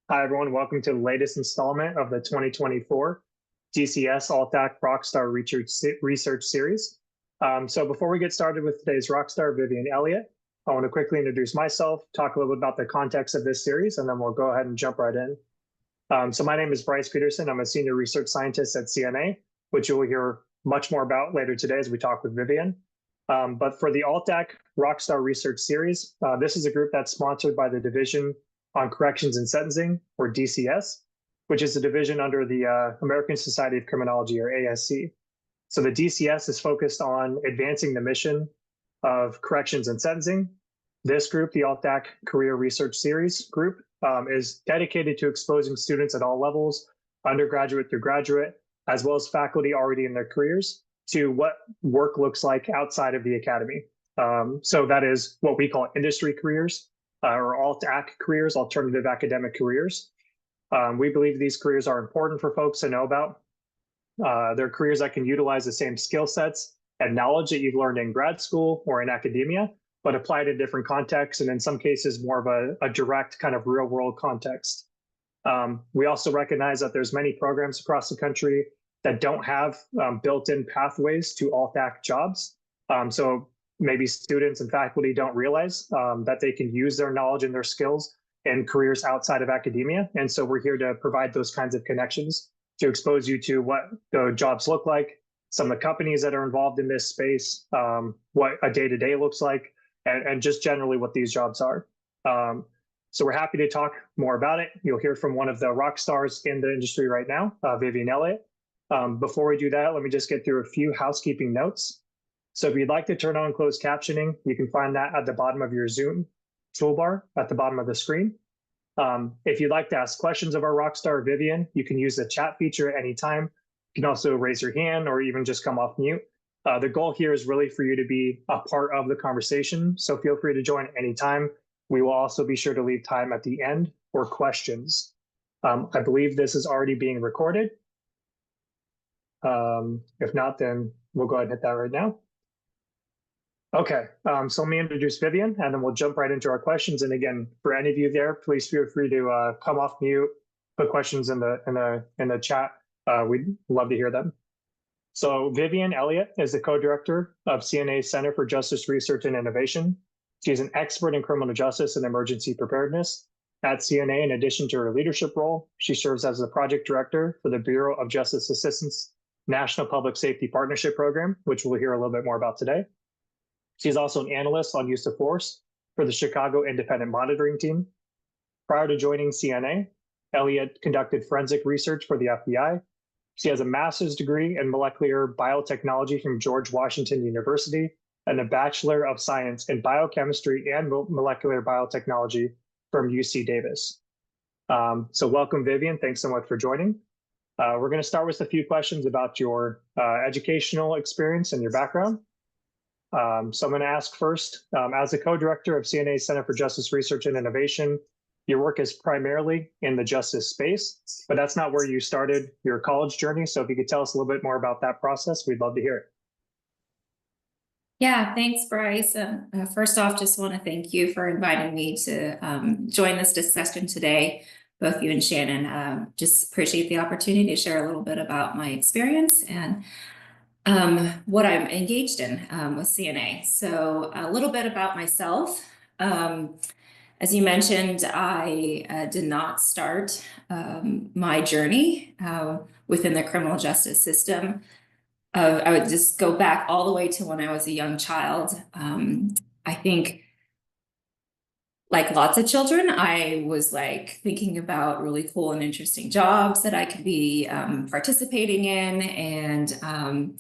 Hi, everyone. Welcome to the latest installment of the 2024 DCS AltAc Rockstar Research Series. So before we get started with today's rockstar, Vivian Elliott, I want to quickly introduce myself, talk a little bit about the context of this series, and then we'll go ahead and jump right in. So my name is Bryce Peterson. I'm a senior research scientist at CNA, which you will hear much more about later today as we talk with Vivian. But for the AltAc Rockstar Research Series, this is a group that's sponsored by the Division on Corrections and Sentencing, or DCS, which is a division under the American Society of Criminology, or ASC. So the DCS is focused on advancing the mission of corrections and sentencing. This group, the AltAc Career Research Series group, is dedicated to exposing students at all levels, undergraduate through graduate, as well as faculty already in their careers, to what work looks like outside of the academy. So that is what we call industry careers, or AltAc careers, alternative academic careers. We believe these careers are important for folks to know about. They're careers that can utilize the same skill sets and knowledge that you've learned in grad school or in academia, but applied in different contexts, and in some cases, more of a direct kind of real world context. We also recognize that there's many programs across the country that don't have built-in pathways to AltAc jobs. So maybe students and faculty don't realize that they can use their knowledge and their skills in careers outside of academia. And so we're here to provide those kinds of connections to expose you to what the jobs look like, some of the companies that are involved in this space, what a day-to-day looks like, and just generally what these jobs are. So we're happy to talk more about it. You'll hear from one of the rock stars in the industry right now, Vivian Elliott. Before we do that, let me just get through a few housekeeping notes. So if you'd like to turn on closed captioning, you can find that at the bottom of your Zoom toolbar at the bottom of the screen. If you'd like to ask questions of our rockstar Vivian, you can use the chat feature at any time. You can also raise your hand or even just come off mute. The goal here is really for you to be a part of the conversation, so feel free to join at any time. We will also be sure to leave time at the end for questions. I believe this is already being recorded. If not, then we'll go ahead and hit that right now. Okay, so let me introduce Vivian, and then we'll jump right into our questions. And again, for any of you there, please feel free to come off mute, put questions in the chat. We'd love to hear them. So Vivian Elliott is the co-director of CNA's Center for Justice Research and Innovation. She's an expert in criminal justice and emergency preparedness. At CNA, in addition to her leadership role, she serves as the project director for the Bureau of Justice Assistance National Public Safety Partnership Program, which we'll hear a little bit more about today. She's also an analyst on use of force for the Chicago Independent Monitoring Team. Prior to joining CNA, Elliott conducted forensic research for the FBI. She has a master's degree in molecular biotechnology from George Washington University and a Bachelor of Science in biochemistry and molecular biotechnology from UC Davis. So welcome, Vivian. Thanks so much for joining. We're going to start with a few questions about your educational experience and your background. So I'm going to ask first, as the co-director of CNA's Center for Justice Research and Innovation, your work is primarily in the justice space, but that's not where you started your college journey. So if you could tell us a little bit more about that process, we'd love to hear it. Yeah, thanks, Bryce. First off, just want to thank you for inviting me to join this discussion today, both you and Shannon. Just appreciate the opportunity to share a little bit about my experience and what I'm engaged in with CNA. So a little bit about myself. As you mentioned, I did not start my journey within the criminal justice system. I would just go back all the way to when I was a young child. I think, like lots of children, I was like thinking about really cool and interesting jobs that I could be participating in. And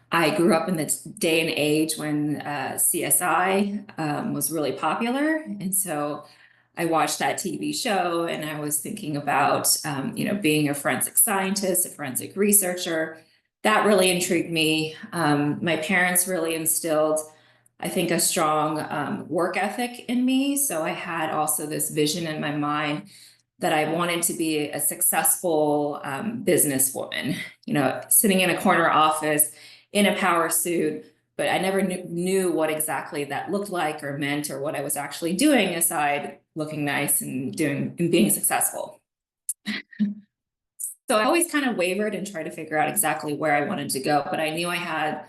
I grew up in the day and age when CSI was really popular. And so I watched that TV show and I was thinking about, being a forensic scientist, a forensic researcher. That really intrigued me. My parents really instilled, I think, a strong work ethic in me. So I had also this vision in my mind that I wanted to be a successful businesswoman, sitting in a corner office in a power suit, but I never knew what exactly that looked like or meant or what I was actually doing aside looking nice and being successful. So I always kind of wavered and tried to figure out exactly where I wanted to go, but I knew I had,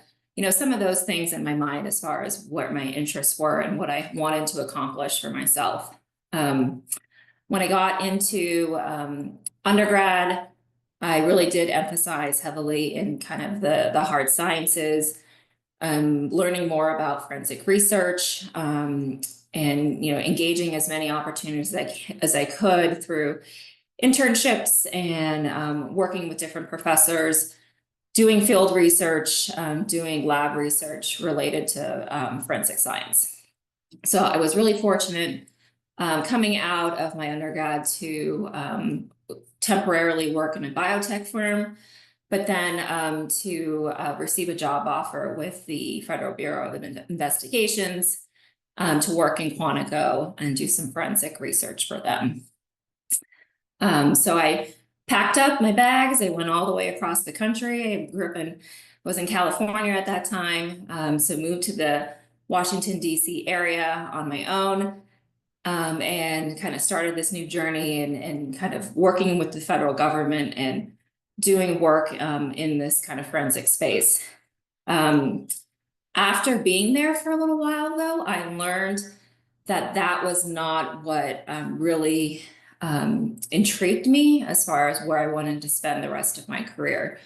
some of those things in my mind as far as what my interests were and what I wanted to accomplish for myself. When I got into undergrad, I really did emphasize heavily in kind of the hard sciences, learning more about forensic research, and engaging as many opportunities as I could through internships and working with different professors, doing field research, doing lab research related to forensic science. So I was really fortunate coming out of my undergrad to temporarily work in a biotech firm, but then to receive a job offer with the Federal Bureau of Investigations to work in Quantico and do some forensic research for them. So I packed up my bags. I went all the way across the country. I was in California at that time. So moved to the Washington, D.C. area on my own, and kind of started this new journey and kind of working with the federal government and doing work in this kind of forensic space. After being there for a little while, though, I learned that that was not what really intrigued me as far as where I wanted to spend the rest of my career.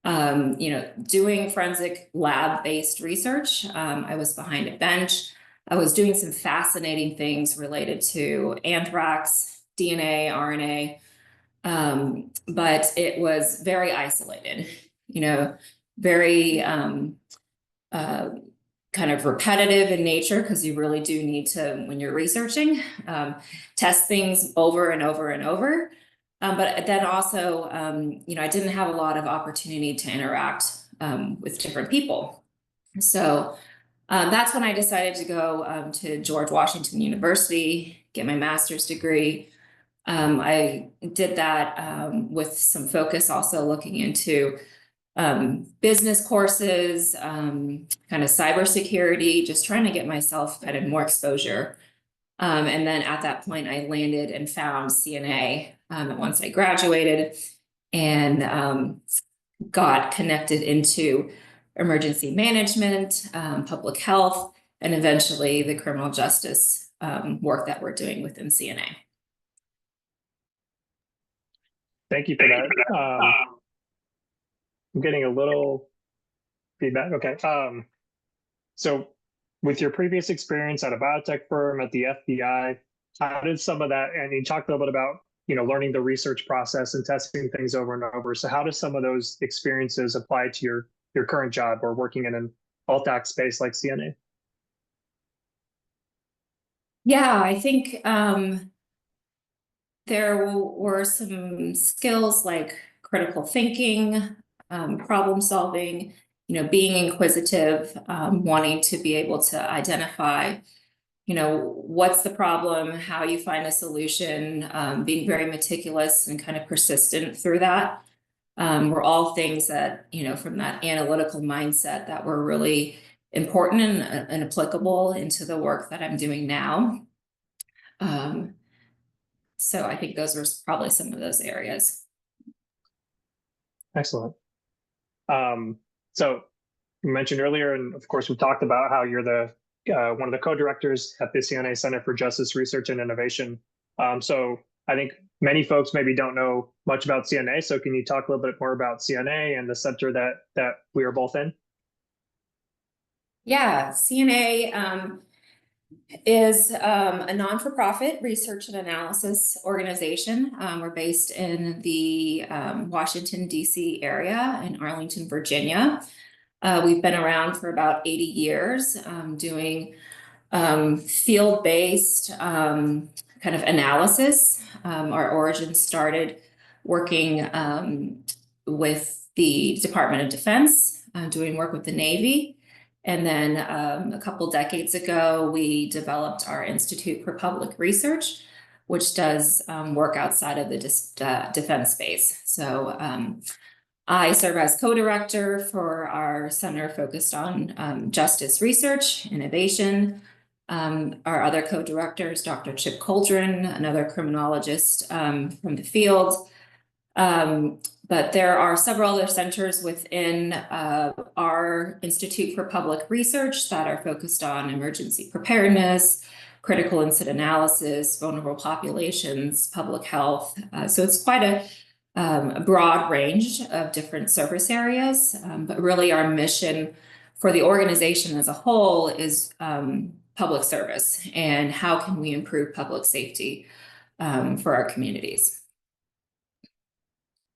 Doing forensic lab-based research, I was behind a bench. I was doing some fascinating things related to anthrax, DNA, RNA, but it was very isolated, very kind of repetitive in nature, because you really do need to, when you're researching, test things over and over and over. But then also, I didn't have a lot of opportunity to interact with different people. So that's when I decided to go to George Washington University, get my master's degree. I did that with some focus also looking into business courses, kind of cybersecurity, just trying to get myself kind of more exposure. And then at that point, I landed and found CNA once I graduated and got connected into emergency management, public health, and eventually the criminal justice work that we're doing within CNA. Thank you for that. I'm getting a little feedback. Okay. So with your previous experience at a biotech firm, at the FBI, how did some of that, and you talked a little bit about, learning the research process and testing things over and over. So how does some of those experiences apply to your current job or working in an AltAc space like CNA? Yeah, I think there were some skills like critical thinking, problem solving, being inquisitive, wanting to be able to identify, what's the problem, how you find a solution, being very meticulous and kind of persistent through that. Were all things that, from that analytical mindset that were really important and applicable into the work that I'm doing now. So I think those were probably some of those areas. Excellent. So you mentioned earlier, and of course we talked about how you're the one of the co-directors at the CNA Center for Justice Research and Innovation. So I think many folks maybe don't know much about CNA. So can you talk a little bit more about CNA and the center that we are both in? Yeah, CNA is a non-for-profit research and analysis organization. We're based in the Washington, D.C. area in Arlington, Virginia. We've been around for about 80 years doing field-based kind of analysis. Our origins started working with the Department of Defense, doing work with the Navy. And then a couple decades ago, we developed our Institute for Public Research, which does work outside of the defense space. So I serve as co-director for our center focused on justice research, innovation. Our other co-directors, Dr. Chip Coldren, another criminologist from the field, But there are several other centers within our Institute for Public Research that are focused on emergency preparedness, critical incident analysis, vulnerable populations, public health. So it's quite a broad range of different service areas, but really our mission for the organization as a whole is public service and how can we improve public safety for our communities.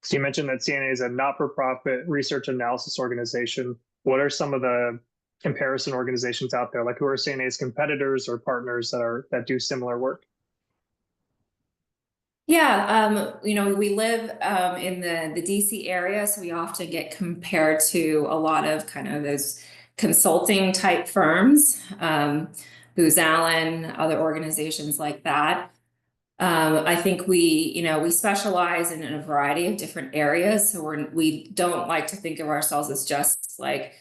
So you mentioned that CNA is a not-for-profit research analysis organization. What are some of the comparison organizations out there? Like, who are CNA's competitors or partners that do similar work? Yeah, we live in the DC area, so we often get compared to a lot of kind of those consulting type firms, Booz Allen, other organizations like that. I think we specialize in a variety of different areas. So we don't like to think of ourselves as just like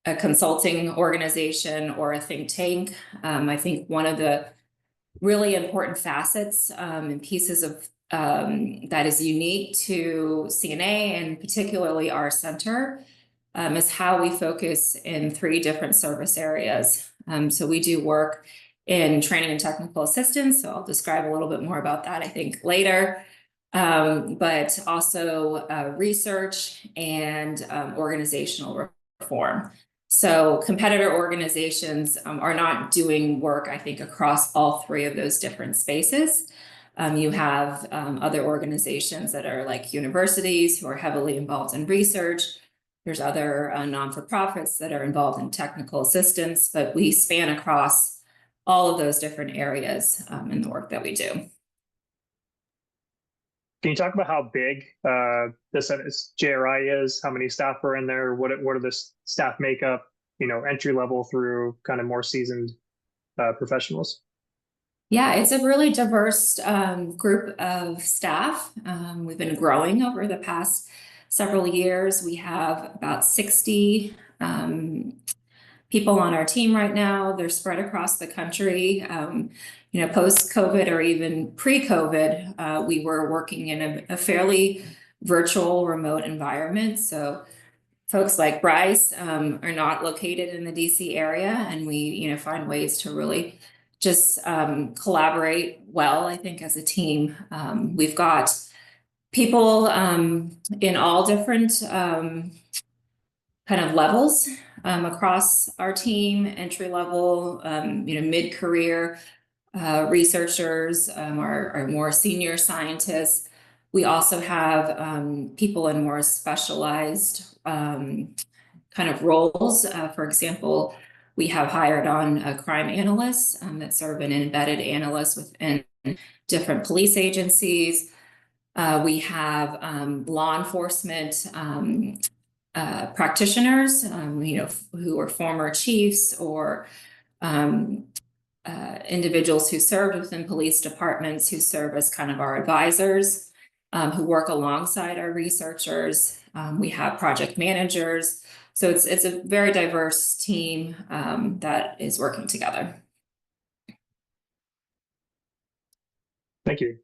a consulting organization or a think tank. I think one of the really important facets and pieces of that is unique to CNA and particularly our center is how we focus in 3 different service areas. So we do work in training and technical assistance. So I'll describe a little bit more about that, I think, later. But also research and organizational reform. So competitor organizations are not doing work, I think, across all 3 of those different spaces. You have other organizations that are like universities who are heavily involved in research. There's other non-for-profits that are involved in technical assistance, but we span across all of those different areas in the work that we do. Can you talk about how big this JRI is? How many staff are in there? What are the staff makeup? Entry level through kind of more seasoned professionals. Yeah, it's a really diverse group of staff. We've been growing over the past several years. We have about 60 people on our team right now. They're spread across the country. Post-COVID or even pre-COVID, we were working in a fairly virtual remote environment. So folks like Bryce are not located in the DC area, and we find ways to really just collaborate well, I think, as a team. We've got people in all different kind of levels across our team, entry level, mid-career researchers, our more senior scientists. We also have people in more specialized kind of roles. For example, we have hired on crime analysts that serve an embedded analyst within different police agencies. We have law enforcement practitioners, who are former chiefs or individuals who served within police departments who serve as kind of our advisors, who work alongside our researchers. We have project managers. So it's a very diverse team that is working together. Thank you.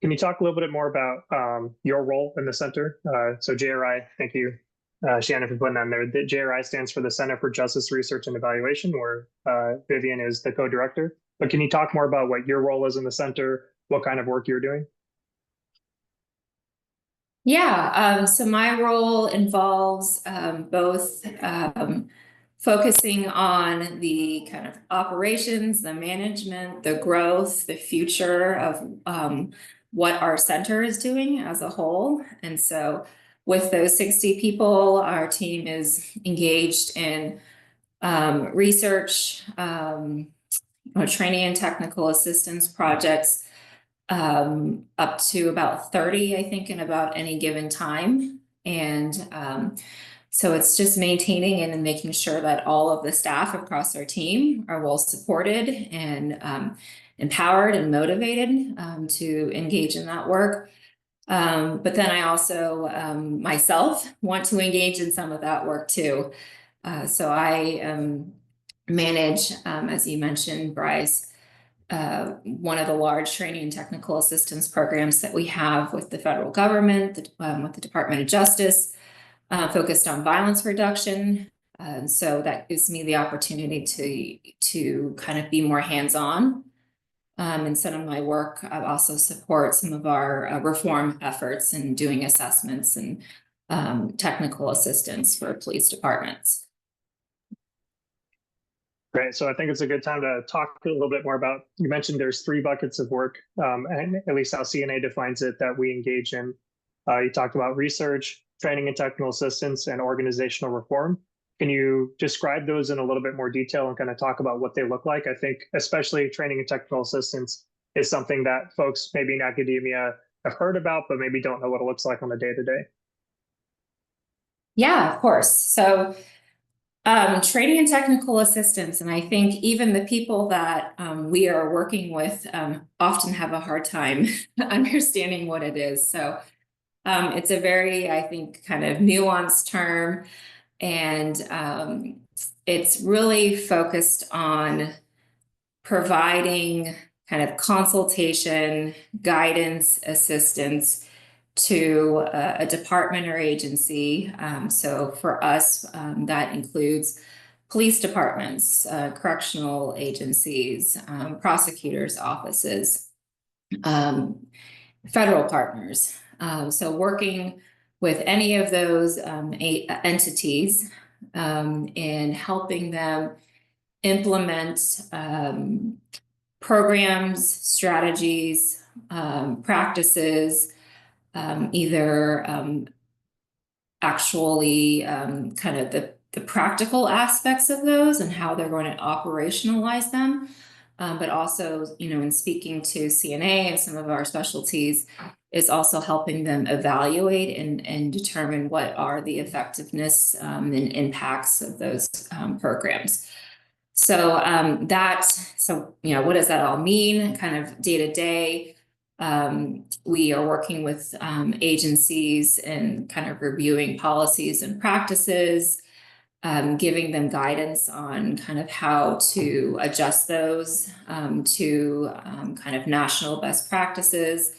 Can you talk a little bit more about your role in the center? So JRI, thank you, Shannon, for putting that in there. The JRI stands for the Center for Justice Research and Evaluation, where Vivian is the co-director. But can you talk more about what your role is in the center, what kind of work you're doing? Yeah, so my role involves both focusing on the kind of operations, the management, the growth, the future of what our center is doing as a whole. And so with those 60 people, our team is engaged in research, training and technical assistance projects, up to about 30, I think, in about any given time. And so it's just maintaining and making sure that all of the staff across our team are well supported and empowered and motivated to engage in that work. But then I also myself want to engage in some of that work too. So I manage, as you mentioned, Bryce, one of the large training and technical assistance programs that we have with the federal government, with the Department of Justice, focused on violence reduction. So that gives me the opportunity to kind of be more hands-on. In some of my work, I also support some of our reform efforts and doing assessments and technical assistance for police departments. Great. So I think it's a good time to talk a little bit more about, you mentioned there's 3 buckets of work, and at least how CNA defines it, that we engage in. You talked about research, training and technical assistance, and organizational reform. Can you describe those in a little bit more detail and kind of talk about what they look like? I think especially training and technical assistance is something that folks maybe in academia have heard about, but maybe don't know what it looks like on a day-to-day. Yeah, of course. So training and technical assistance, and I think even the people that we are working with often have a hard time understanding what it is. So it's a very, I think, kind of nuanced term, and it's really focused on providing kind of consultation, guidance, assistance to a department or agency. So for us, that includes police departments, correctional agencies, prosecutors' offices, federal partners. So working with any of those entities in helping them implement programs, strategies, practices, either actually kind of the practical aspects of those and how they're going to operationalize them, but also, in speaking to CNA and some of our specialties, is also helping them evaluate and determine what are the effectiveness and impacts of those programs. So what does that all mean? Kind of day to day. We are working with agencies and kind of reviewing policies and practices, giving them guidance on kind of how to adjust those to kind of national best practices.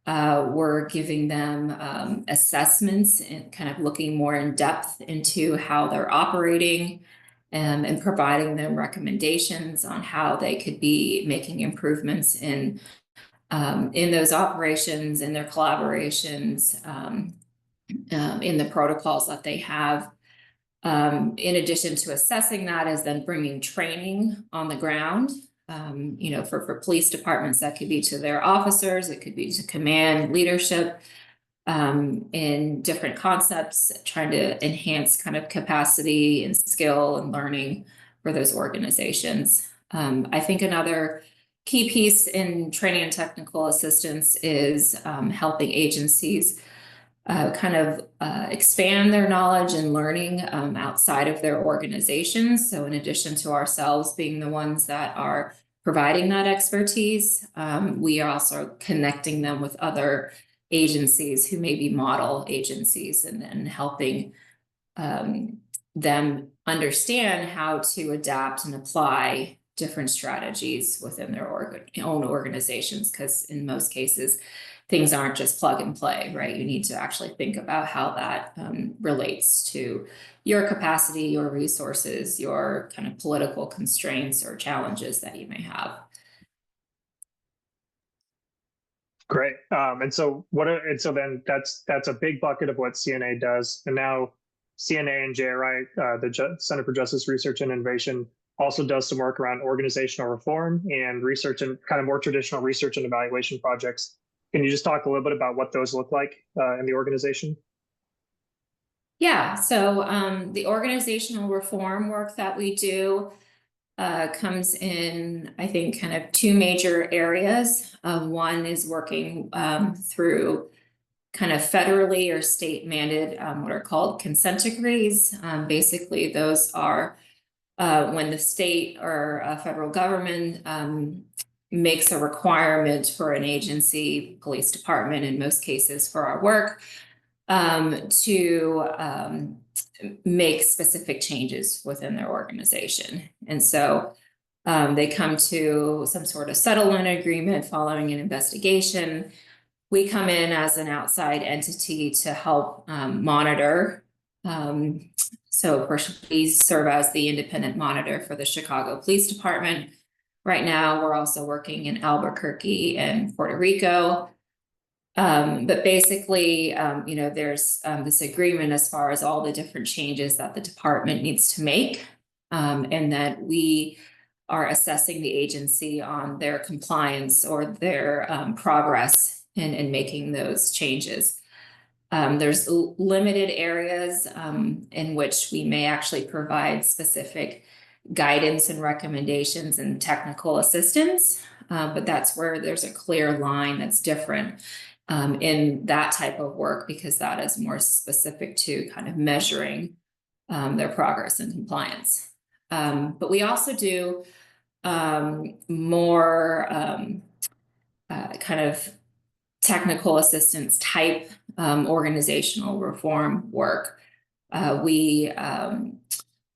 We're giving them assessments and kind of looking more in depth into how they're operating, and providing them recommendations on how they could be making improvements in those operations, in their collaborations, in the protocols that they have. In addition to assessing that, is then bringing training on the ground. For police departments, that could be to their officers, it could be to command leadership, in different concepts, trying to enhance kind of capacity and skill and learning for those organizations. I think another key piece in training and technical assistance is helping agencies kind of expand their knowledge and learning outside of their organizations. So in addition to ourselves being the ones that are providing that expertise, we are also connecting them with other agencies who may be model agencies, and helping them understand how to adapt and apply different strategies within their own organizations, because in most cases things aren't just plug and play, right? You need to actually think about how that relates to your capacity, your resources, your kind of political constraints or challenges that you may have. Great. And so then that's a big bucket of what CNA does. And now CNA and JRI, the Center for Justice Research and Innovation, also does some work around organizational reform and research and kind of more traditional research and evaluation projects. Can you just talk a little bit about what those look like in the organization? Yeah, so the organizational reform work that we do comes in, I think, kind of 2 major areas. One is working through kind of federally or state mandated what are called consent decrees. Basically, those are when the state or federal government makes a requirement for an agency, police department in most cases for our work, to make specific changes within their organization. And so They come to some sort of settlement agreement following an investigation. We come in as an outside entity to help monitor. So of course, we serve as the independent monitor for the Chicago Police Department. Right now, we're also working in Albuquerque and Puerto Rico. But basically, there's this agreement as far as all the different changes that the department needs to make, and that we are assessing the agency on their compliance or their progress in making those changes. There's limited areas in which we may actually provide specific guidance and recommendations and technical assistance, but that's where there's a clear line that's different in that type of work, because that is more specific to kind of measuring their progress and compliance. But we also do more kind of technical assistance type organizational reform work. We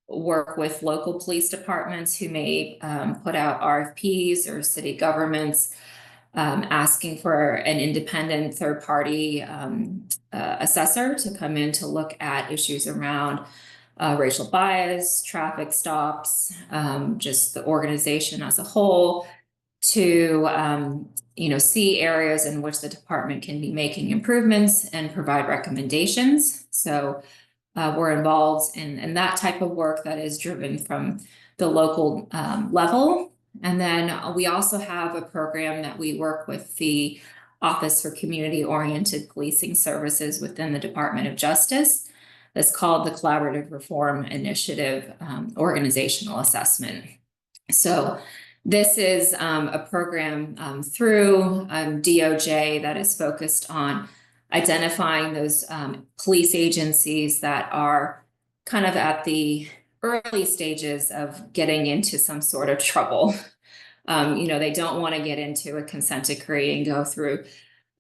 work with local police departments who may put out RFPs, or city governments asking for an independent third-party assessor to come in to look at issues around racial bias, traffic stops, just the organization as a whole, to see areas in which the department can be making improvements and provide recommendations. So we're involved in that type of work that is driven from the local level. And then we also have a program that we work with the Office for Community-Oriented Policing Services within the Department of Justice. That's called the Collaborative Reform Initiative Organizational Assessment. So this is a program through DOJ that is focused on identifying those police agencies that are kind of at the early stages of getting into some sort of trouble. They don't want to get into a consent decree and go through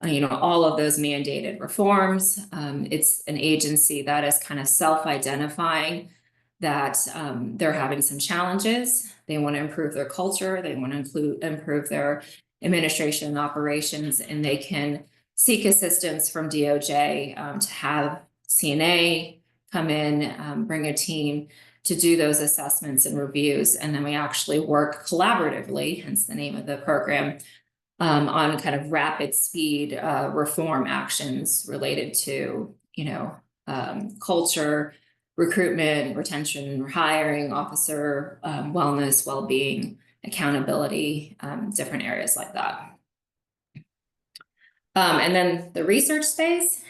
all of those mandated reforms. It's an agency that is kind of self-identifying that they're having some challenges. They want to improve their culture. They want to improve their administration and operations, and they can seek assistance from DOJ to have CNA come in, bring a team to do those assessments and reviews. And then we actually work collaboratively, hence the name of the program, on kind of rapid speed reform actions related to, culture, recruitment, retention, hiring, officer wellness, well-being, accountability, different areas like that. And then the research space,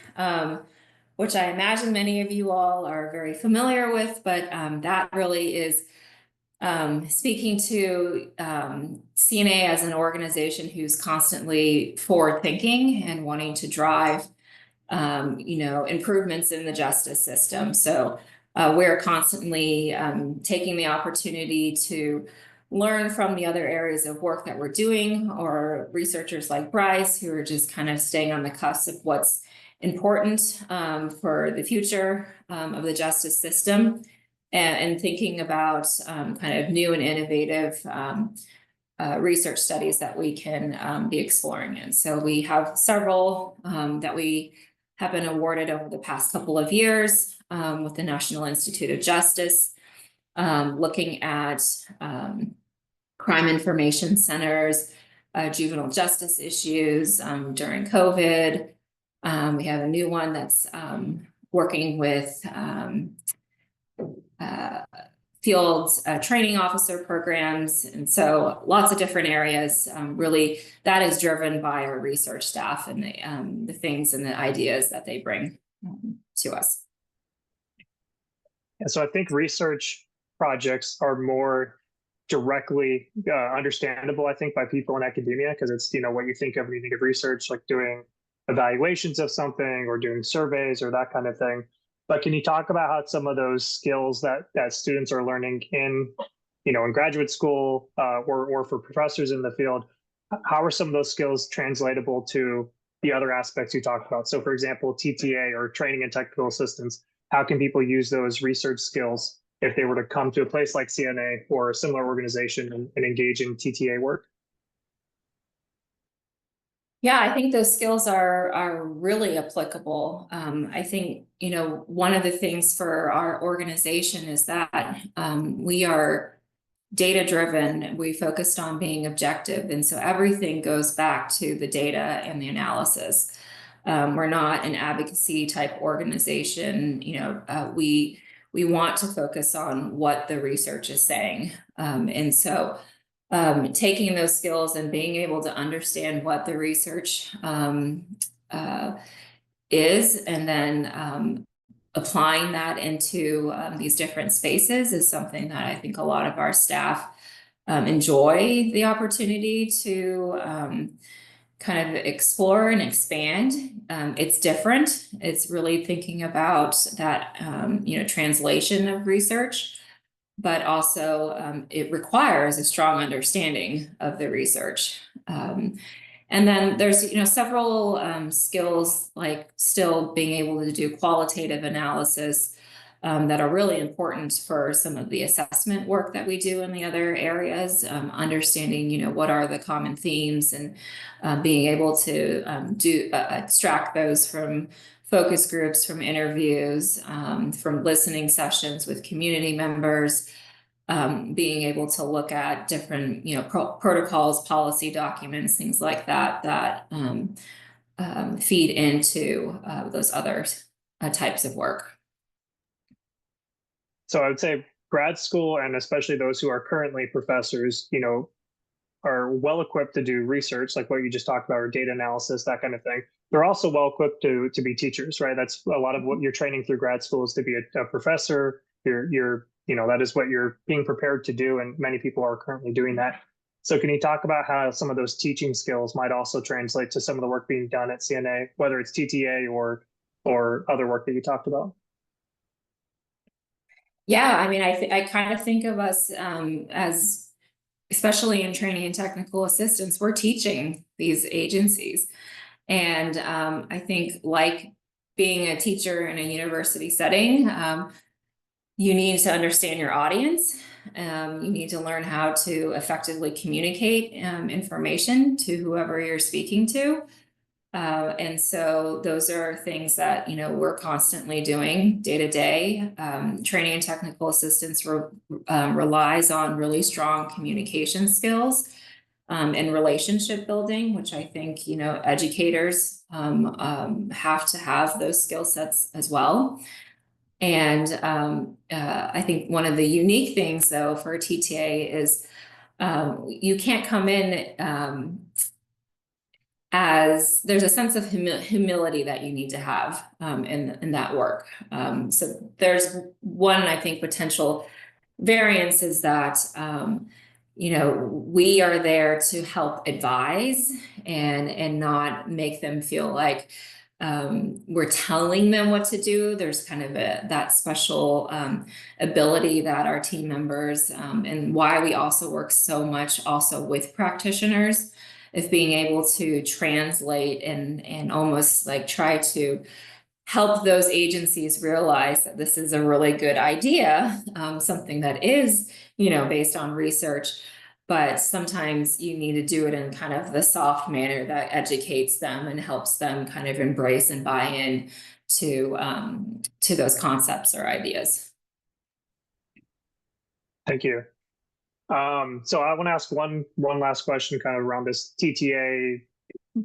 which I imagine many of you all are very familiar with, but that really is speaking to CNA as an organization who's constantly forward-thinking and wanting to drive, improvements in the justice system. So we're constantly taking the opportunity to learn from the other areas of work that we're doing, or researchers like Bryce, who are just kind of staying on the cusp of what's important for the future of the justice system, and thinking about kind of new and innovative research studies that we can be exploring in. So we have several that we have been awarded over the past couple of years with the National Institute of Justice, looking at crime information centers, juvenile justice issues during COVID. We have a new one that's working with field training officer programs. And so lots of different areas. Really, that is driven by our research staff and the things and the ideas that they bring to us. And so I think research projects are more directly understandable, I think, by people in academia, because it's, what you think of when you think of research, like doing evaluations of something or doing surveys or that kind of thing. But can you talk about how some of those skills that students are learning in graduate school or for professors in the field, how are some of those skills translatable to the other aspects you talked about? So for example, TTA or training and technical assistance, how can people use those research skills if they were to come to a place like CNA or a similar organization and engage in TTA work? Yeah, I think those skills are really applicable. I think, you know, one of the things for our organization is that we are data driven. We focused on being objective, and so everything goes back to the data and the analysis. We're not an advocacy type organization. You know, we want to focus on what the research is saying, and so taking those skills and being able to understand what the research is, and then applying that into these different spaces is something that I think a lot of our staff enjoy the opportunity to kind of explore and expand. It's different. It's really thinking about that, you know, translation of research, but also it requires a strong understanding of the research. And then there's, you know, several skills, like still being able to do qualitative analysis that are really important for some of the assessment work that we do in the other areas. Understanding, you know, what are the common themes, and being able to extract those from focus groups, from interviews, from listening sessions with community members, being able to look at different, you know, protocols, policy documents, things like that, that feed into those other types of work. So I would say grad school, and especially those who are currently professors, you know, are well equipped to do research, like what you just talked about, or data analysis, that kind of thing. They're also well equipped to be teachers, right? That's a lot of what you're training through grad school, is to be a professor. You're you know, that is what you're being prepared to do, and many people are currently doing that. So can you talk about how some of those teaching skills might also translate to some of the work being done at CNA, whether it's TTA or other work that you talked about? Yeah, I mean, I kind of think of us as, especially in training and technical assistance, we're teaching these agencies. And I think, like being a teacher in a university setting, you need to understand your audience. You need to learn how to effectively communicate information to whoever you're speaking to. And so those are things that, you know, we're constantly doing day to day. Training and technical assistance relies on really strong communication skills and relationship building, which I think, you know, educators have to have those skill sets as well. And I think one of the unique things, though, for TTA is you can't come in as there's a sense of humility that you need to have in that work. So there's one, I think, potential variance is that, you know, we are there to help advise and not make them feel like we're telling them what to do. There's kind of that special ability that our team members, and why we also work so much also with practitioners, is being able to translate and almost like try to help those agencies realize that this is a really good idea, something that is, you know, based on research. But sometimes you need to do it in kind of the soft manner that educates them and helps them kind of embrace and buy in to those concepts or ideas. Thank you. So I want to ask one last question kind of around this TTA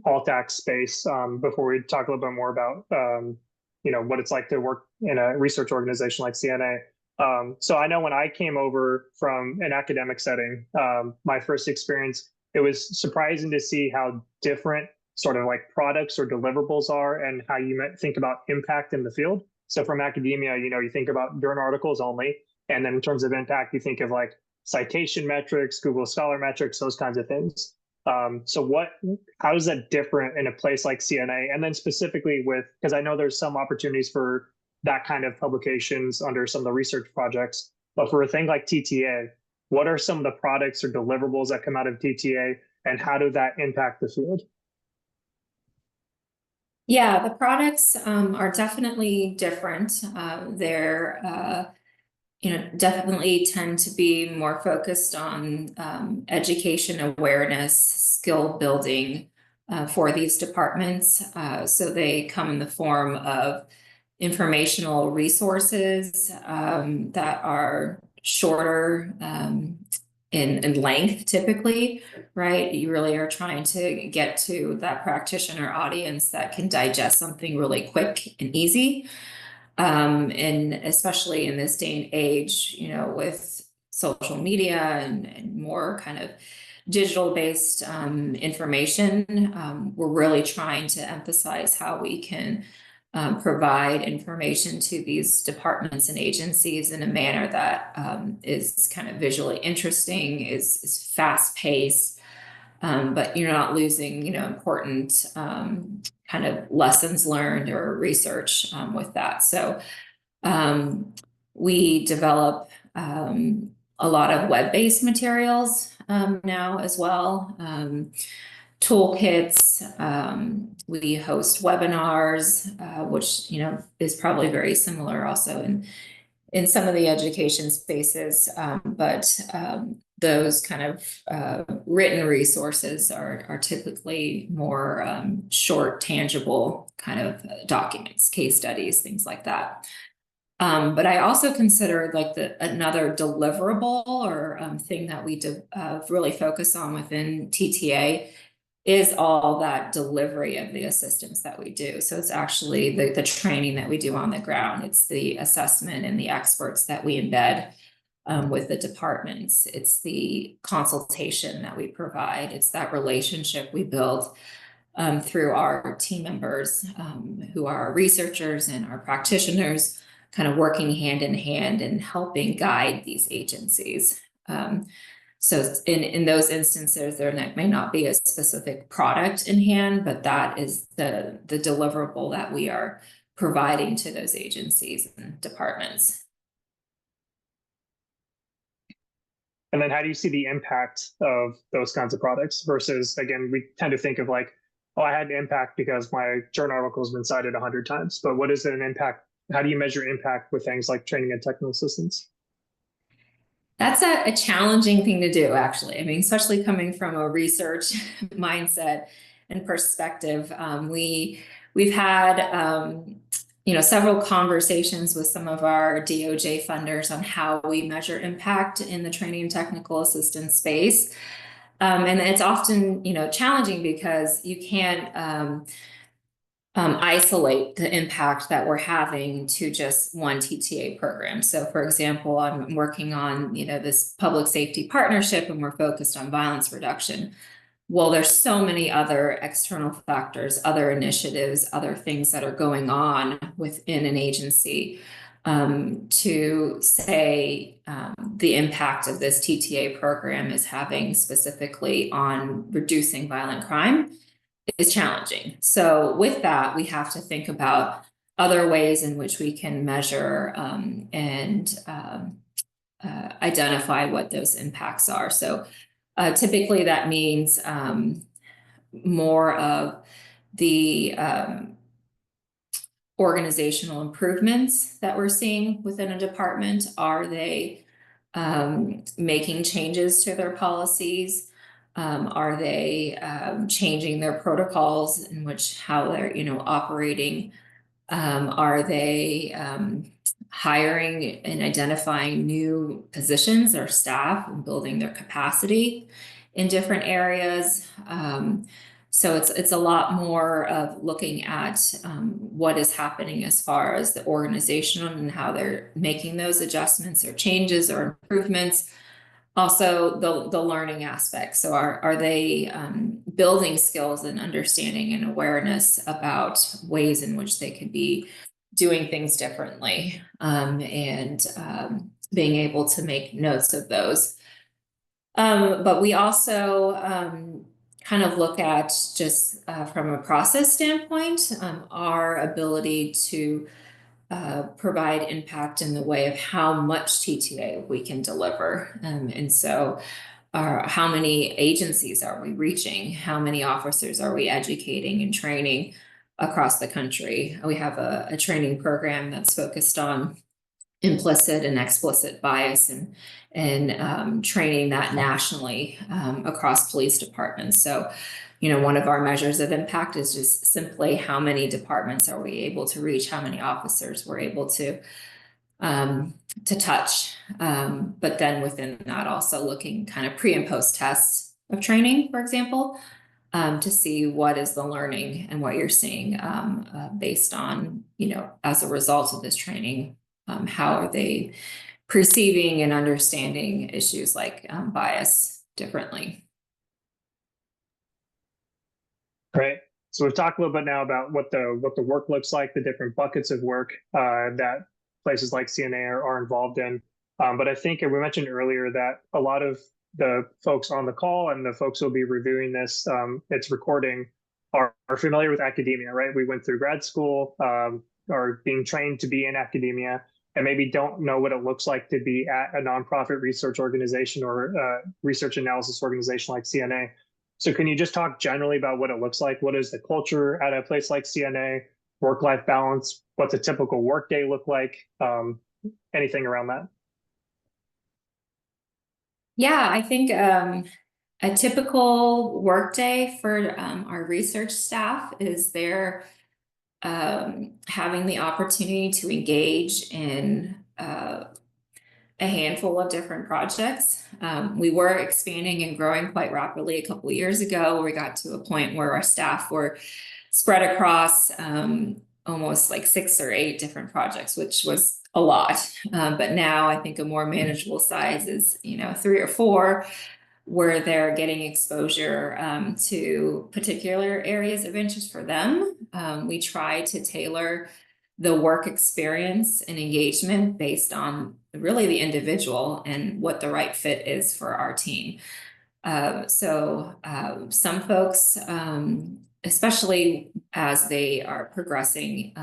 AltAc space before we talk a little bit more about you know, what it's like to work in a research organization like CNA. So I know when I came over from an academic setting, my first experience, it was surprising to see how different sort of like products or deliverables are, and how you might think about impact in the field. So from academia, you know, you think about journal articles only. And then in terms of impact, you think of like citation metrics, Google Scholar metrics, those kinds of things. So how is that different in a place like CNA? And then specifically because I know there's some opportunities for that kind of publications under some of the research projects, but for a thing like TTA, what are some of the products or deliverables that come out of TTA, and how do that impact the field? Yeah, the products are definitely different. They're definitely tend to be more focused on education awareness, skill building for these departments. So they come in the form of informational resources that are shorter in length typically, right? You really are trying to get to that practitioner audience that can digest something really quick and easy. And especially in this day and age, with social media and more kind of digital based information, we're really trying to emphasize how we can provide information to these departments and agencies in a manner that is kind of visually interesting, is fast paced, but you're not losing, important kind of lessons learned or research with that. So we develop a lot of web-based materials now as well. Toolkits, we host webinars, which, is probably very similar also in some of the education spaces, but those kind of written resources are typically more short, tangible kind of documents, case studies, things like that. But I also consider like another deliverable or thing that we really focus on within TTA is all that delivery of the assistance that we do. So it's actually the training that we do on the ground. It's the assessment and the experts that we embed with the departments. It's the consultation that we provide. It's that relationship we build through our team members who are researchers and our practitioners, kind of working hand in hand and helping guide these agencies. So in those instances, there may not be a specific product in hand, but that is the deliverable that we are providing to those agencies and departments. And then how do you see the impact of those kinds of products versus, again, we tend to think of like, oh, I had an impact because my journal article has been cited 100 times, but what is an impact? How do you measure impact with things like training and technical assistance? That's a challenging thing to do, actually. I mean, especially coming from a research mindset and perspective. We've had several conversations with some of our DOJ funders on how we measure impact in the training and technical assistance space. And it's often, challenging because you can't isolate the impact that we're having to just one TTA program. So for example, I'm working on, this public safety partnership and we're focused on violence reduction. Well, there's so many other external factors, other initiatives, other things that are going on within an agency to say the impact of this TTA program is having specifically on reducing violent crime is challenging. So with that, we have to think about other ways in which we can measure and identify what those impacts are. So typically that means more of the organizational improvements that we're seeing within a department. Are they making changes to their policies? Are they changing their protocols in how they're operating? Are they hiring and identifying new positions or staff and building their capacity in different areas? So it's a lot more of looking at what is happening as far as the organization and how they're making those adjustments or changes or improvements. Also the learning aspect. So are they building skills and understanding and awareness about ways in which they could be doing things differently and being able to make notes of those. But we also kind of look at just from a process standpoint, our ability to provide impact in the way of how much TTA we can deliver. And so how many agencies are we reaching? How many officers are we educating and training across the country? We have a training program that's focused on implicit and explicit bias and training that nationally across police departments. So, one of our measures of impact is just simply how many departments are we able to reach, how many officers we're able to touch. But then within that, also looking kind of pre and post tests of training, for example, to see what is the learning and what you're seeing based on, as a result of this training, how are they perceiving and understanding issues like bias differently. Great. So we've talked a little bit now about what the work looks like, the different buckets of work that places like CNA are involved in. But I think, and we mentioned earlier, that a lot of the folks on the call and the folks who will be reviewing this, its recording, are familiar with academia, right? We went through grad school, or being trained to be in academia, and maybe don't know what it looks like to be at a nonprofit research organization or research analysis organization like CNA. So can you just talk generally about what it looks like? What is the culture at a place like CNA, work-life balance? What's a typical workday look like? Anything around that? Yeah, I think a typical workday for our research staff is they're having the opportunity to engage in a handful of different projects. We were expanding and growing quite rapidly a couple of years ago. We got to a point where our staff were spread across almost like 6 or 8 different projects, which was a lot. But now I think a more manageable size is, 3 or 4, where they're getting exposure to particular areas of interest for them. We try to tailor the work experience and engagement based on really the individual and what the right fit is for our team. So some folks, especially as they are progressing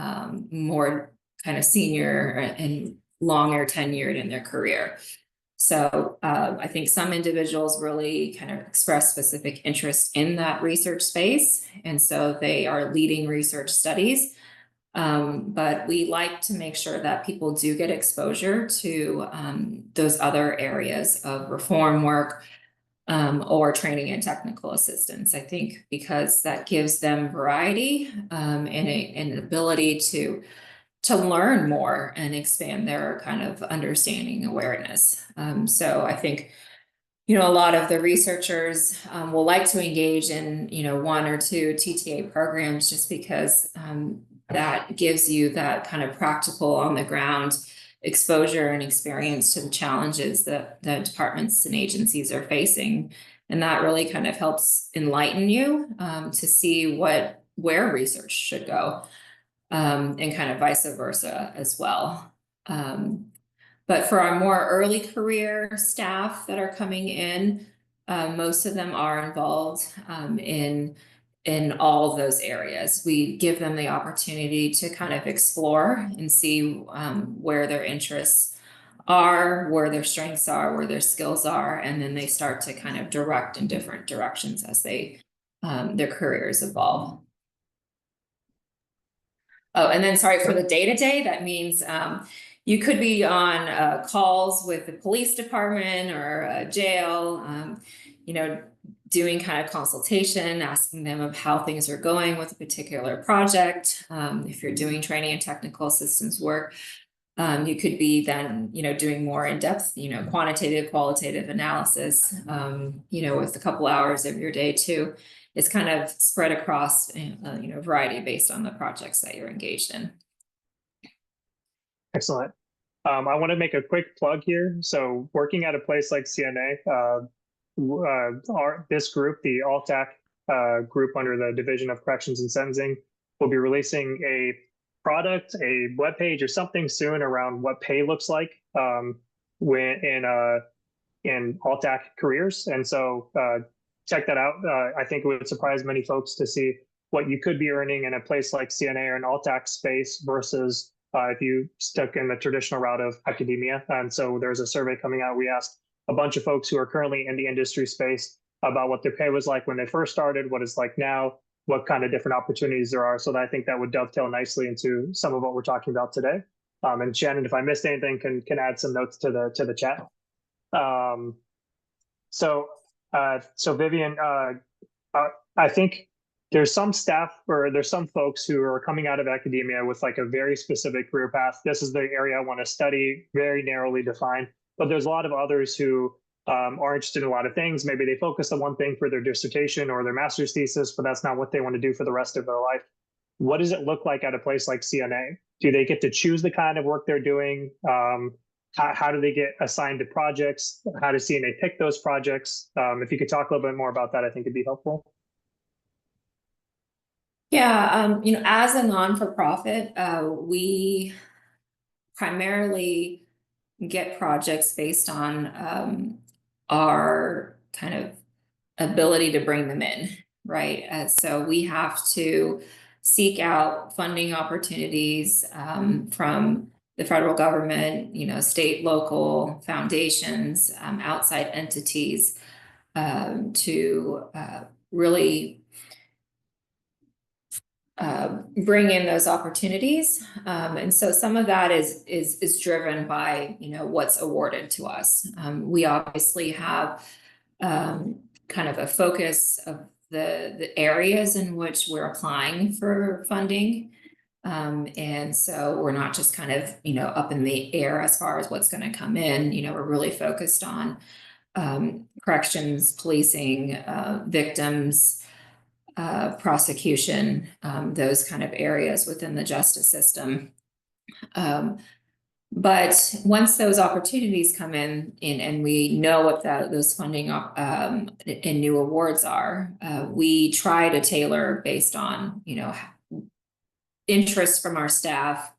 more kind of senior and longer tenured in their career. So I think some individuals really kind of express specific interest in that research space. And so they are leading research studies. But we like to make sure that people do get exposure to those other areas of reform work or training and technical assistance. I think because that gives them variety and an ability to learn more and expand their kind of understanding awareness. So I think, a lot of the researchers will like to engage in, 1 or 2 TTA programs just because that gives you that kind of practical on the ground exposure and experience to the challenges that the departments and agencies are facing. And that really kind of helps enlighten you to see where research should go. And kind of vice versa as well. But for our more early career staff that are coming in, most of them are involved in all of those areas. We give them the opportunity to kind of explore and see where their interests are, where their strengths are, where their skills are, and then they start to kind of direct in different directions as their careers evolve. Oh, and then sorry, for the day-to-day, that means you could be on calls with the police department or a jail, doing kind of consultation, asking them of how things are going with a particular project. If you're doing training and technical assistance work, you could be then, doing more in-depth, quantitative, qualitative analysis, with a couple hours of your day too. It's kind of spread across, variety based on the projects that you're engaged in. Excellent. I want to make a quick plug here. So working at a place like CNA, this group, the AltAc group under the Division of Corrections and Sentencing, will be releasing a product, a webpage or something soon around what pay looks like when in AltAc careers. And so check that out. I think it would surprise many folks to see what you could be earning in a place like CNA or an AltAc space versus if you stuck in the traditional route of academia. And so there's a survey coming out. We asked a bunch of folks who are currently in the industry space about what their pay was like when they first started, what it's like now, what kind of different opportunities there are. So that I think that would dovetail nicely into some of what we're talking about today. And Shannon, if I missed anything, can add some notes to the chat. Um, so Vivian, I think there's some staff or there's some folks who are coming out of academia with like a very specific career path. This is the area I want to study, very narrowly defined. But there's a lot of others who are interested in a lot of things. Maybe they focus on one thing for their dissertation or their master's thesis, but that's not what they want to do for the rest of their life. What does it look like at a place like CNA? Do they get to choose the kind of work they're doing? How do they get assigned to projects? How does CNA pick those projects? If you could talk a little bit more about that, I think it'd be helpful. Yeah, as a non-for-profit, we primarily get projects based on our kind of ability to bring them in, right? So we have to seek out funding opportunities from the federal government, state, local foundations, outside entities to really bring in those opportunities. And so some of that is driven by, what's awarded to us. We obviously have kind of a focus of the areas in which we're applying for funding. And so we're not just kind of, up in the air as far as what's going to come in. We're really focused on corrections, policing, victims, prosecution, those kind of areas within the justice system. But once those opportunities come in and we know what those funding and new awards are, we try to tailor based on, interest from our staff,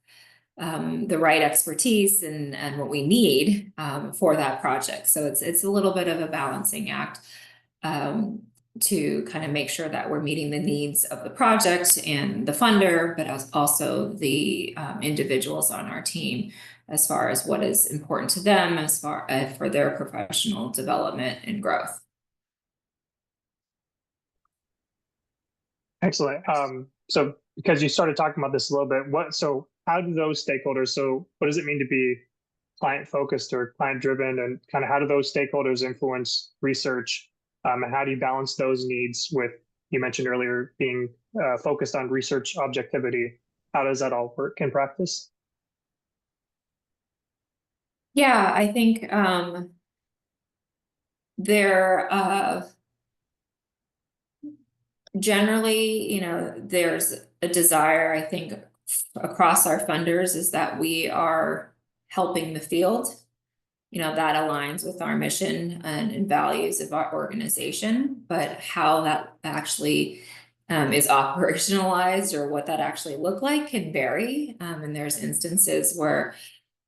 the right expertise and what we need for that project. So it's a little bit of a balancing act to kind of make sure that we're meeting the needs of the project and the funder, but also the individuals on our team as far as what is important to them as far for their professional development and growth. Excellent. So because you started talking about this a little bit, how do those stakeholders, so what does it mean to be client focused or client driven, and kind of how do those stakeholders influence research? And how do you balance those needs with, you mentioned earlier, being focused on research objectivity? How does that all work in practice? Yeah, I think generally, there's a desire, I think, across our funders is that we are helping the field. That aligns with our mission and values of our organization, but how that actually is operationalized or what that actually look like can vary. And there's instances where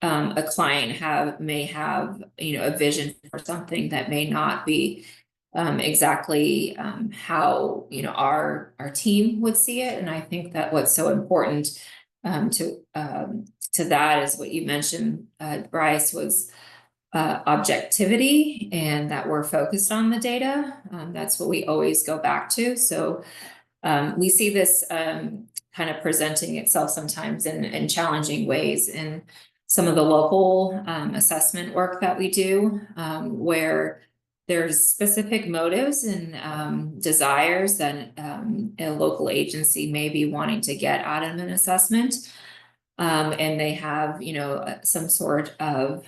a client may have, a vision for something that may not be exactly how, our team would see it. And I think that what's so important to that is what you mentioned, Bryce, was objectivity, and that we're focused on the data. That's what we always go back to. So we see this kind of presenting itself sometimes in challenging ways in some of the local assessment work that we do, where there's specific motives and desires that a local agency may be wanting to get out of an assessment. And they have, some sort of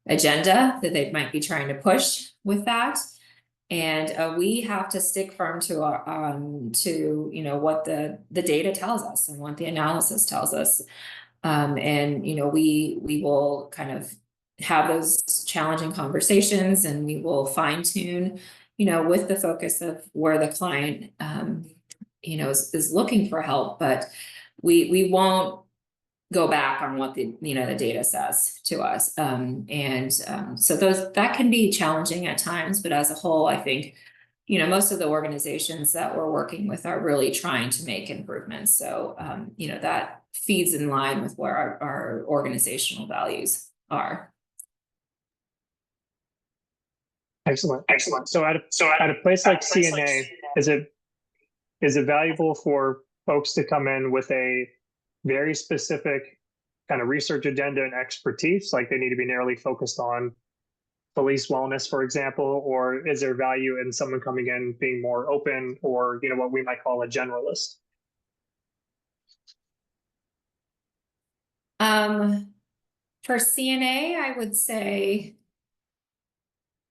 agenda that they might be trying to push with that. And we have to stick firm to our what the data tells us and what the analysis tells us. And we will kind of have those challenging conversations, and we will fine tune, with the focus of where the client is looking for help, but we won't go back on what the data says to us. So that can be challenging at times, but as a whole, I think, most of the organizations that we're working with are really trying to make improvements. So, that feeds in line with where our organizational values are. Excellent. So at a place like CNA, is it valuable for folks to come in with a very specific kind of research agenda and expertise, like they need to be narrowly focused on police wellness, for example, or is there value in someone coming in being more open, or what we might call a generalist? For CNA, I would say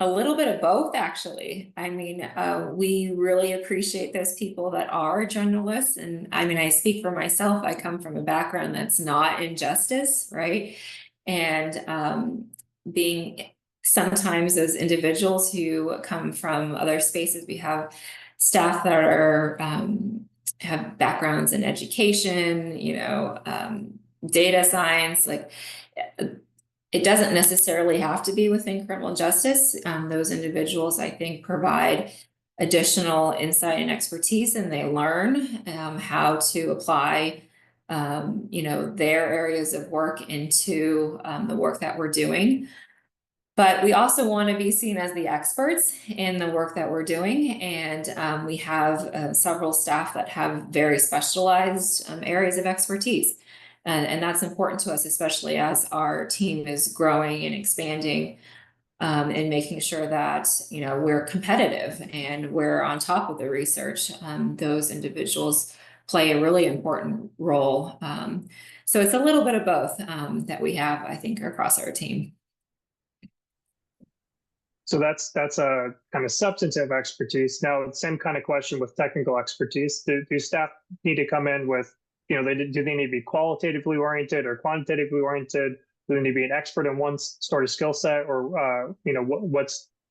a little bit of both, actually. I mean, we really appreciate those people that are journalists. And I mean, I speak for myself. I come from a background that's not in justice, right? And being sometimes those individuals who come from other spaces, we have staff that are have backgrounds in education, data science, like it doesn't necessarily have to be within criminal justice. Those individuals, I think, provide additional insight and expertise, and they learn how to apply, their areas of work into the work that we're doing. But we also want to be seen as the experts in the work that we're doing. And we have several staff that have very specialized areas of expertise. And that's important to us, especially as our team is growing and expanding, and making sure that, we're competitive and we're on top of the research. Those individuals play a really important role. So it's a little bit of both that we have, I think, across our team. So that's a kind of substantive expertise. Now, same kind of question with technical expertise. Do staff need to come in with, do they need to be qualitatively oriented or quantitatively oriented? Do they need to be an expert in one sort of skill set, or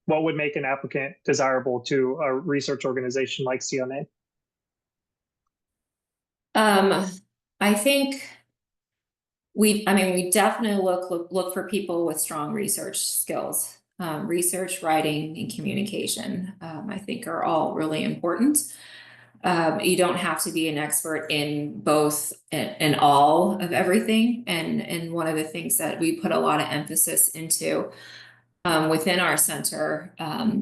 what would make an applicant desirable to a research organization like CNA? I think we definitely look for people with strong research skills. Research, writing, and communication, I think, are all really important. You don't have to be an expert in both and all of everything. And one of the things that we put a lot of emphasis into within our center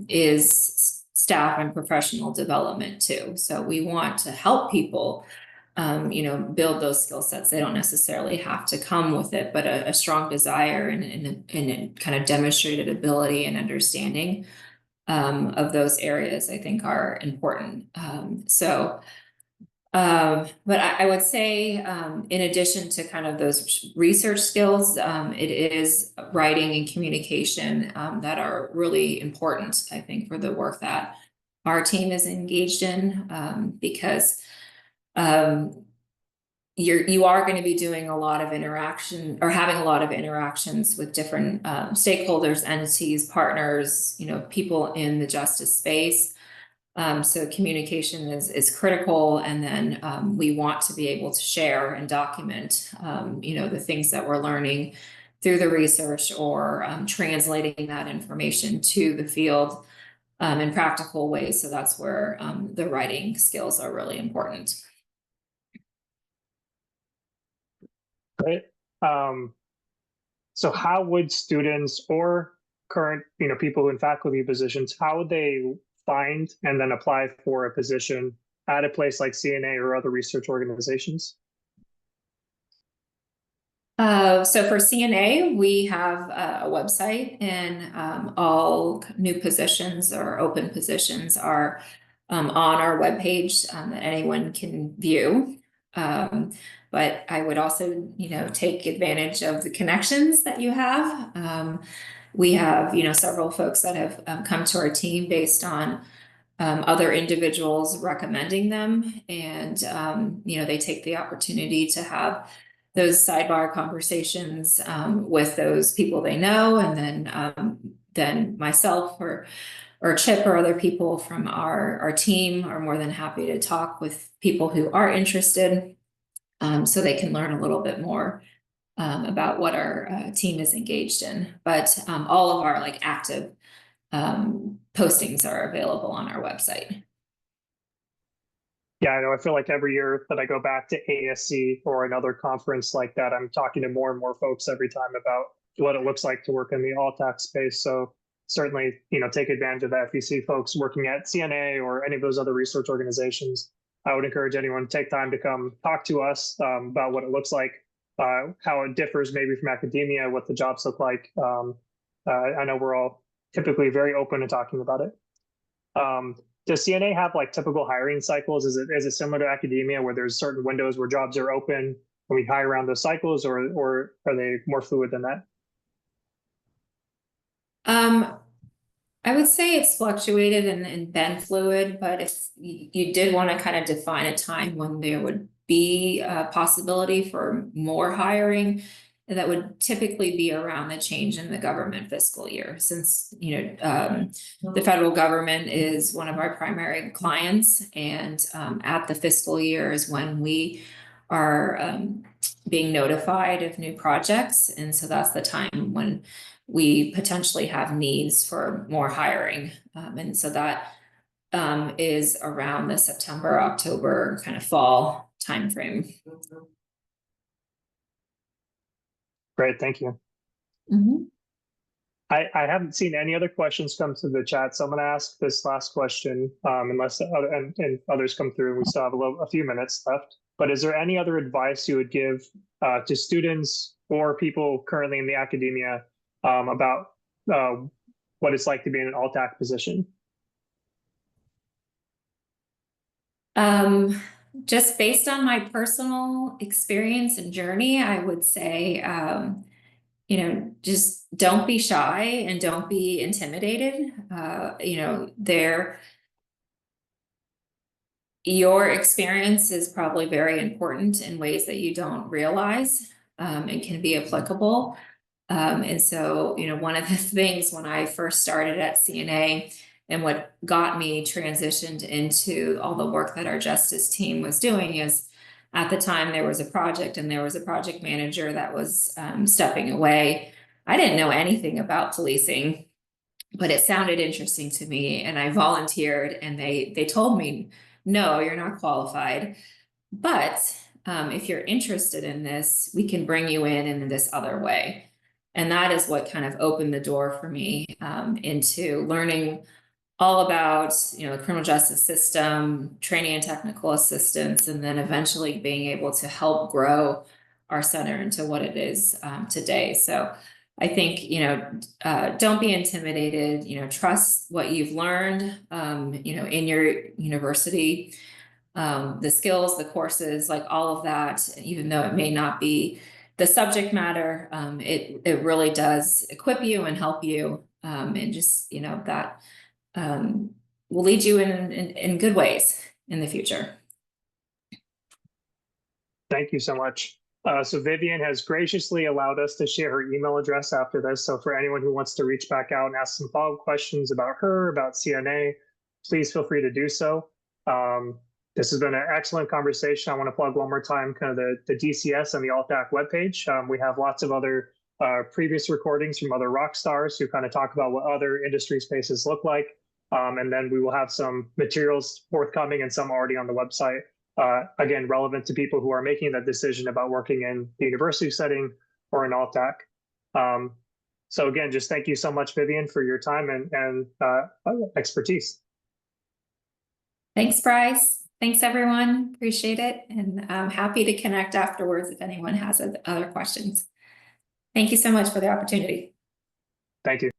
is staff and professional development too. So we want to help people build those skill sets. They don't necessarily have to come with it, but a strong desire and a kind of demonstrated ability and understanding of those areas, I think, are important. But I would say, in addition to kind of those research skills, it is writing and communication that are really important, I think, for the work that our team is engaged in, because you are going to be doing a lot of interaction or having a lot of interactions with different stakeholders, entities, partners, people in the justice space. So communication is critical, and then we want to be able to share and document, the things that we're learning through the research, or translating that information to the field in practical ways. So that's where the writing skills are really important. Great. So how would students or current, people in faculty positions, how would they find and then apply for a position at a place like CNA or other research organizations? So for CNA, we have a website, and all new positions or open positions are on our webpage that anyone can view. But I would also, take advantage of the connections that you have. We have, several folks that have come to our team based on other individuals recommending them, and they take the opportunity to have those sidebar conversations with those people they know, and then myself or Chip or other people from our team are more than happy to talk with people who are interested, so they can learn a little bit more about what our team is engaged in. But all of our active postings are available on our website. Yeah, I know. I feel like every year that I go back to ASC or another conference like that, I'm talking to more and more folks every time about what it looks like to work in the AltAc space. So certainly, take advantage of that. If you see folks working at CNA or any of those other research organizations, I would encourage anyone to take time to come talk to us about what it looks like how it differs maybe from academia, what the jobs look like. I know we're all typically very open to talking about it. Does CNA have like typical hiring cycles? Is it similar to academia where there's certain windows where jobs are open and we hire around those cycles, or are they more fluid than that? I would say it's fluctuated and been fluid, but if you did want to kind of define a time when there would be a possibility for more hiring, that would typically be around the change in the government fiscal year, since the federal government is one of our primary clients, and at the fiscal year is when we are being notified of new projects, and so that's the time when we potentially have needs for more hiring. And so that is around the September, October kind of fall timeframe. Great, thank you. Mm-hmm. I haven't seen any other questions come to the chat, so I'm going to ask this last question, unless and others come through. We still have a few minutes left. But is there any other advice you would give to students or people currently in the academia about what it's like to be in an AltAc position? Just based on my personal experience and journey, I would say, just don't be shy and don't be intimidated. Your experience is probably very important in ways that you don't realize, and can be applicable. And so, one of the things when I first started at CNA and what got me transitioned into all the work that our justice team was doing is, at the time there was a project and there was a project manager that was stepping away. I didn't know anything about policing, but it sounded interesting to me, and I volunteered, and they told me, no, you're not qualified, but if you're interested in this, we can bring you in this other way. And that is what kind of opened the door for me into learning all about, the criminal justice system, training and technical assistance, and then eventually being able to help grow our center into what it is today. So I think, don't be intimidated, trust what you've learned, in your university, the skills, the courses, like all of that, even though it may not be the subject matter, it really does equip you and help you, and just, that will lead you in good ways in the future. Thank you so much. So Vivian has graciously allowed us to share her email address after this. So for anyone who wants to reach back out and ask some follow-up questions about her, about CNA, please feel free to do so. This has been an excellent conversation. I want to plug one more time kind of the DCS and the AltAc webpage. We have lots of other previous recordings from other rock stars who kind of talk about what other industry spaces look like. And then we will have some materials forthcoming and some already on the website. Again, relevant to people who are making that decision about working in the university setting or in AltAc. So again, just thank you so much, Vivian, for your time and expertise. Thanks, Bryce. Thanks, everyone. Appreciate it. And I'm happy to connect afterwards if anyone has other questions. Thank you so much for the opportunity. Thank you.